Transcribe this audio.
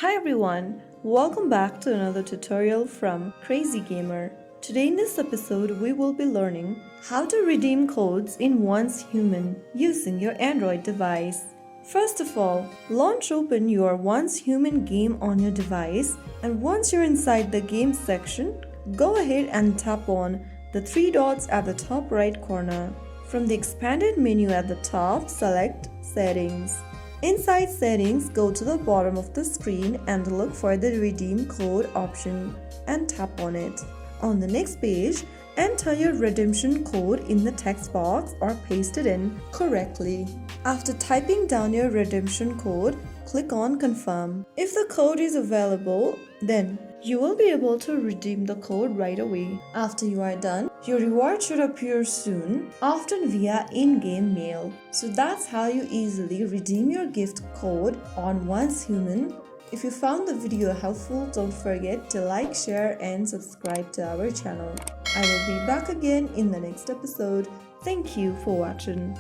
Hi everyone, welcome back to another tutorial from Crazy Gamer. Today in this episode we will be learning how to redeem codes in Once Human using your Android device. First of all, launch open your Once Human game on your device, and once you're inside the game section, go ahead and tap on the three dots at the top right corner. From the expanded menu at the top, select Settings. Inside Settings, go to the bottom of the screen and look for the Redeem Code option and tap on it. On the next page, enter your redemption code in the text box or paste it in correctly. After typing down your redemption code, click on Confirm. If the code is available, then you will be able to redeem the code right away. After you are done, your reward should appear soon, often via in-game mail. So that's how you easily redeem your gift code on Once Human. If you found the video helpful, don't forget to like, share and subscribe to our channel. I will be back again in the next episode. Thank you for watching.